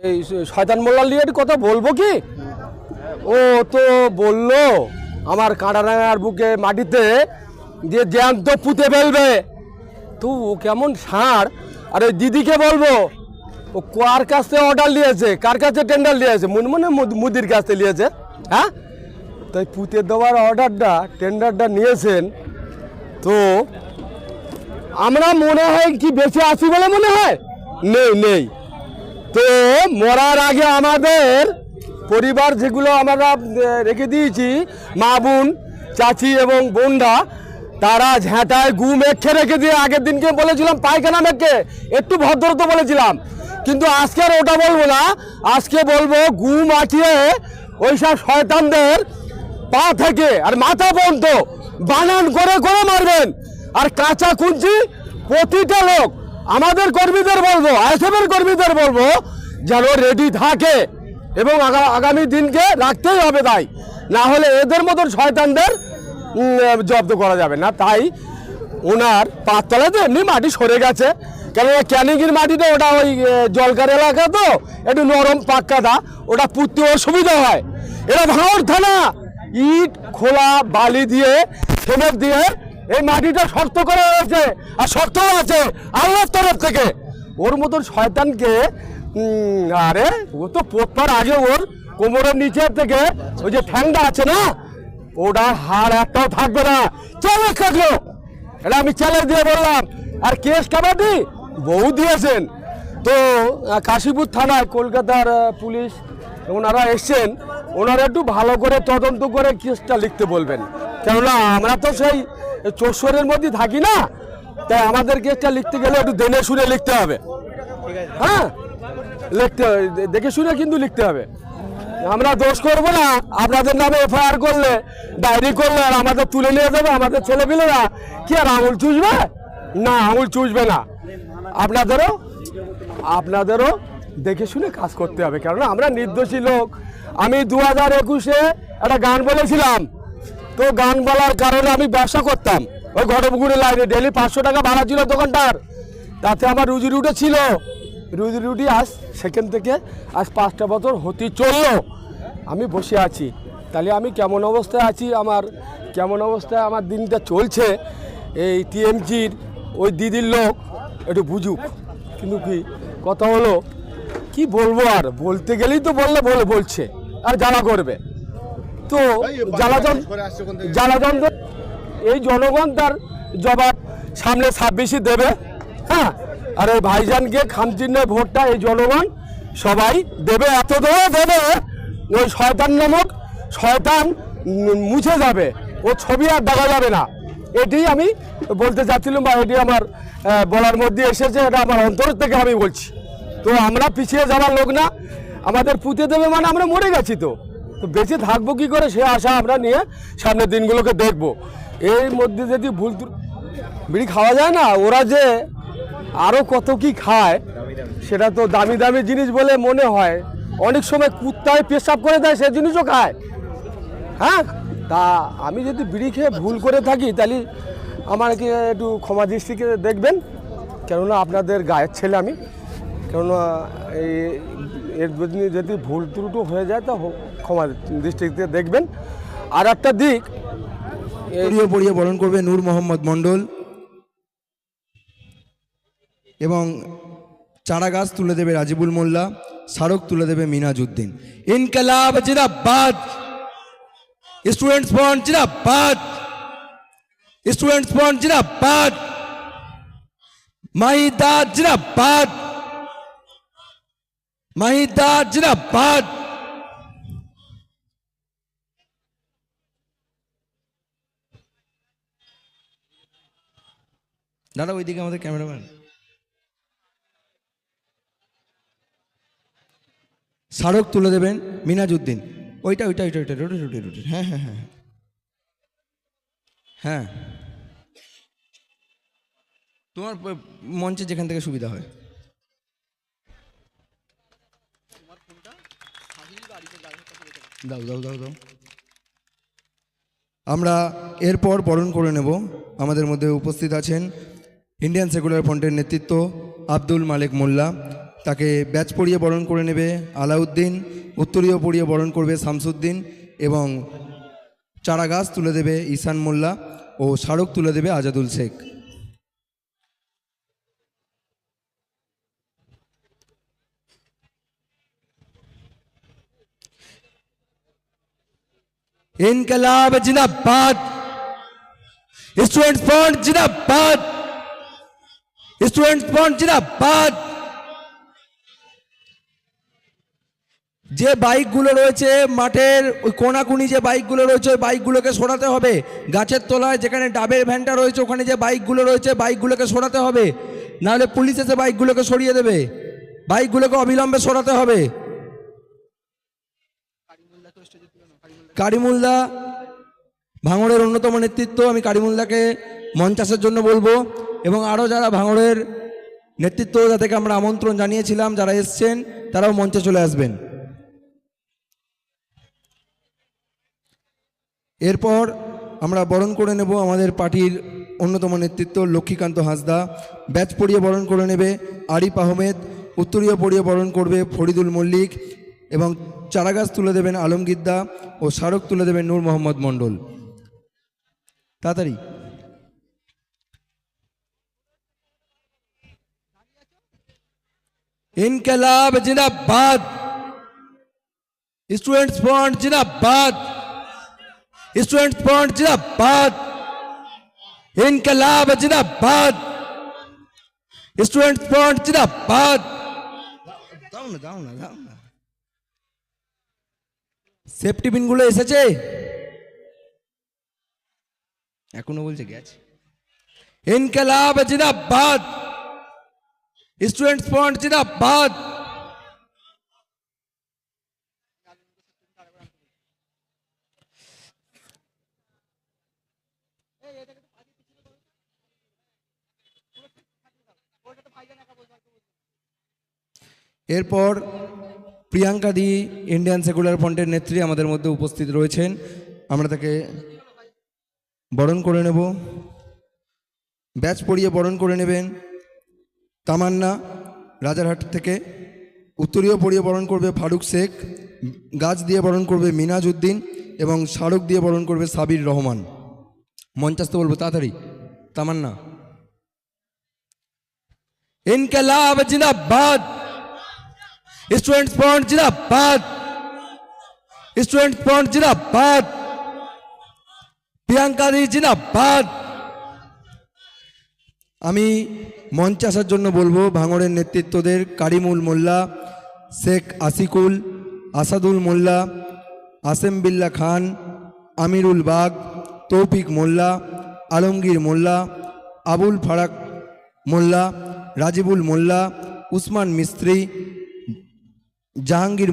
এই শয়তান মোল্লার নিয়ে একটু কথা বলবো কি? ও তো বললো আমার কাঁটারাঙার বুকে মাটিতে দিয়ে জ্যান্ত পুঁতে ফেলবে। তো ও কেমন ষাঁড়। আর ওই দিদিকে বলবো ও কার কাছ থেকে অর্ডার নিয়েছে, কার কাছে টেন্ডার নিয়েছে, মনে মুদির কাছ থেকে নিয়েছে। হ্যাঁ, তাই পুঁতে দেওয়ার অর্ডারটা টেন্ডারটা নিয়েছেন। তো আমরা মনে হয় কি বেঁচে আছি বলে মনে হয়? নেই। তো মরার আগে আমাদের পরিবার যেগুলো আমরা রেখে দিয়েছি, মা বোন চাচি এবং বোনরা, তারা ঝ্যাঁটায় গু মেখে রেখে দিয়ে আগের দিনকে বলেছিলাম পায়খানা মেখে একটু ভদ্রতা বলেছিলাম, কিন্তু আজকে আর ওটা বলবো না। আজকে বলবো গু মাখিয়ে ওইসব শয়তানদের পা থেকে আর মাথা পর্যন্ত বানান করে করে মারবেন। আর কাঁচা কুঞ্চি প্রতিটা লোক আমাদের কর্মীদের বলবো, আইএসএফের কর্মীদের বলবো যেন রেডি থাকে এবং আগামী দিনকে রাখতেই হবে। তাই না হলে এদের মতন শয়তানদের জব্দ করা যাবে না। তাই ওনার পাততলাতে এমনি মাটি সরে গেছে, কেননা ক্যানিংয়ের মাটিটা ওটা ওই জলকার এলাকা, তো একটু নরম পাক্কাটা, ওটা পুঁততে অসুবিধা হয়। এরা ভাঙড় থানা ইট খোলা বালি দিয়ে সিমেন্ট দিয়ে এই মাটিটা শক্ত করা হয়েছে, আর শক্ত আছে আল্লাহর তরফ থেকে। ওর মতন শয়তানকে আরে ও তো পোতবার আগে ওর কোমরের নিচে থেকে ওই যে ঠ্যাংটা আছে না, ওটা হাড় একটাও থাকবে না। চ্যালেঞ্জ থাকলো, এটা আমি চ্যালেঞ্জ দিয়ে বললাম। আর কেস কাবাডি বউ দিয়েছেন। তো কাশীপুর থানায় কলকাতার পুলিশ ওনারা এসছেন, ওনারা একটু ভালো করে তদন্ত করে কেসটা লিখতে বলবেন, কেননা আমরা তো সেই চোষরের মধ্যে থাকি না। তাই আমাদের কেসটা লিখতে গেলে একটু দেখে শুনে লিখতে হবে। হ্যাঁ, লিখতে হবে, দেখে শুনে কিন্তু লিখতে হবে। আমরা দোষ করব না, আপনাদের নামে এফআইআর করলে, ডায়েরি করলে আর আমাদের তুলে নিয়ে যাবে আমাদের ছেলেপিলেরা, কি আর আঙুল চুষবে? না, আঙুল চুষবে না। আপনাদেরও দেখে শুনে কাজ করতে হবে, কেননা আমরা নির্দোষী লোক। আমি 2021-এ একটা গান বলেছিলাম, তো গান বলার কারণে আমি ব্যবসা করতাম ওই ঘটপুকুরের লাইনে, ডেলি 500 টাকা ভাড়া ছিল দোকানটার, তাতে আমার রুজি রুটি ছিল। রুজি রুটি আজ সেখান থেকে আজ 5টা বছর হতে চললো আমি বসে আছি। তাহলে আমি কেমন অবস্থায় আছি, আমার কেমন অবস্থায় আমার দিনটা চলছে, এই টিএমজির ওই দিদির লোক একটু বুঝুক। কিন্তু কি কথা হলো, কি বলবো, আর বলতে গেলেই তো বলছে আর জ্বালা করবে। তো জ্বালাতন এই জনগণ তার জবাব সামনে 26-এ দেবে। হ্যাঁ, আর এই ভাইজানকে খামচিহ্নের ভোটটা এই জনগণ সবাই দেবে, এত দেবে ওই শয়তান নামক শয়তান মুছে যাবে, ও ছবি আর দেখা যাবে না। এটি আমি বলতে চাচ্ছিলাম, বা এটি আমার বলার মধ্যে এসেছে, এটা আমার অন্তর থেকে আমি বলছি। তো আমরা পিছিয়ে যাওয়ার লোক না, আমাদের পুঁতে দেবে মানে আমরা মরে গেছি। তো বেঁচে থাকবো কি করে, সে আশা আমরা নিয়ে সামনের দিনগুলোকে দেখব। এর মধ্যে যদি ভুল বিড়ি খাওয়া যায় না, ওরা যে আরও কত কি খায়, সেটা তো দামি দামি জিনিস বলে মনে হয়। অনেক সময় কুত্তায় পেশাব করে দেয়, সে জিনিসও খায়। হ্যাঁ, তা আমি যদি বিড়ি খেয়ে ভুল করে থাকি, তাহলে আমাকে একটু ক্ষমা দৃষ্টিকে দেখবেন, কেননা আপনাদের গায়ের ছেলে আমি। কেননা এর যদি ভুল ত্রুটি হয়ে যায় তো ক্ষমা দৃষ্টিতে দেখবেন। আর একটা দিক, পড়িয়ে বরণ করবে নূর মোহাম্মদ মণ্ডল, এবং চারা গাছ তুলে দেবে রাজিবুল মোল্লা, স্মারক তুলে দেবে মিনাজউদ্দিন। ইনকলাব জিন্দাবাদ, স্টুডেন্টস ফ্রন্ট জিন্দাবাদ, স্টুডেন্টস ফ্রন্ট জিন্দাবাদ, মাহিদা জিন্দাবাদ, মাহিদা জিন্দাবাদ। দাদা ওইদিকে আমাদের ক্যামেরাম্যান, স্মারক তুলে দেবেন মিনাজউদ্দিন। ওইটা রোটে। হ্যাঁ হ্যাঁ হ্যাঁ হ্যাঁ, তোমার মঞ্চে যেখান থেকে সুবিধা হয়। দাও। আমরা এরপর বরণ করে নেব। আমাদের মধ্যে উপস্থিত আছেন ইন্ডিয়ান সেকুলার ফ্রন্টের নেতৃত্ব আব্দুল মালেক মোল্লা, তাকে ব্যাচ পরিয়ে বরণ করে নেবে আলাউদ্দিন, উত্তরীয় পরিয়ে বরণ করবে শামসুদ্দিন এবং চারা গাছ তুলে দেবে ঈশান মোল্লা ও স্মারক তুলে দেবে আজাদুল শেখ। इनकलाब जिंदाबाद, स्टूडेंट्स फ्रंट जिंदाबाद, स्टूडेंट्स फ्रंट जिंदाबाद। যে বাইকগুলো রয়েছে মাঠের ওই কোনাকুনি যে বাইকগুলো রয়েছে ওই বাইকগুলোকে সরাতে হবে। গাছের তলায় যেখানে ডাবের ভ্যানটা রয়েছে ওখানে যে বাইকগুলো রয়েছে বাইকগুলোকে সরাতে হবে, নাহলে পুলিশ এসে বাইকগুলোকে সরিয়ে দেবে। বাইকগুলোকে অবিলম্বে সরাতে হবে। কারিমুল্লাহ ভাঙড়ের অন্যতম নেতৃত্ব, আমি কারিমুল্লাহকে মঞ্চাসের জন্য বলবো এবং আরও যারা ভাঙড়ের নেতৃত্ব যাদেরকে আমরা আমন্ত্রণ জানিয়েছিলাম যারা এসছেন তারাও মঞ্চে চলে আসবেন। এরপর আমরা বরণ করে নেব আমাদের পার্টির অন্যতম নেতৃত্ব লক্ষ্মীকান্ত হাঁসদা। ব্যাচ পরিয়ে বরণ করে নেবে আরিফ আহমেদ, উত্তরীয় পরিয়ে বরণ করবে ফরিদুল মল্লিক এবং চারাগাছ তুলে দেবেন আলমগীর দা ও স্মারক তুলে দেবেন নূর মোহাম্মদ মণ্ডল। তাড়াতাড়ি। ইনকলাব জিন্দাবাদ, স্টুডেন্টস ফ্রন্ট जिंदाबाद, स्टूडेंट्स फ्रंट जिंदाबाद, इनकलाब जिंदाबाद, स्टूडेंट्स फ्रंट जिंदाबाद। দাও না সেফটি পিনগুলো এসেছে এখনো বলছে গেছে। ইনকলাব জিন্দাবাদ, স্টুডেন্টস ফ্রন্ট জিন্দাবাদ। এরপর প্রিয়াঙ্কা দি ইন্ডিয়ান সেকুলার ফ্রন্টের নেত্রী আমাদের মধ্যে উপস্থিত রয়েছেন, আমরা তাকে বরণ করে নেব। ব্যাচ পরিয়ে বরণ করে নেবেন তামান্না রাজারহাট থেকে, উত্তরীয় পরিয়ে বরণ করবে ফারুক শেখ, গাছ দিয়ে বরণ করবে মিনাজ উদ্দিন এবং স্মারক দিয়ে বরণ করবে সাবির রহমান। মঞ্চাস্ত বলবো তাড়াতাড়ি। তামান্না। ইনকলাব জিন্দাবাদ, स्टूडेंट्स फ्रंट जिंदाबाद, स्टूडेंट्स फ्रंट जिंदाबाद, प्रियंका दी जिंदाबाद। আমি মঞ্চে আসার জন্য বলবো ভাঙড়ের নেতৃত্বদের কারিমুল মোল্লা, শেখ আশিকুল, আসাদুল মোল্লা, আসেম বিল্লা খান, আমিরুল বাগ, তৌফিক মোল্লা, আলমগীর মোল্লা, আবুল ফারাক মোল্লা, রাজিবুল মোল্লা, উসমান মিস্ত্রি, জাহাঙ্গীর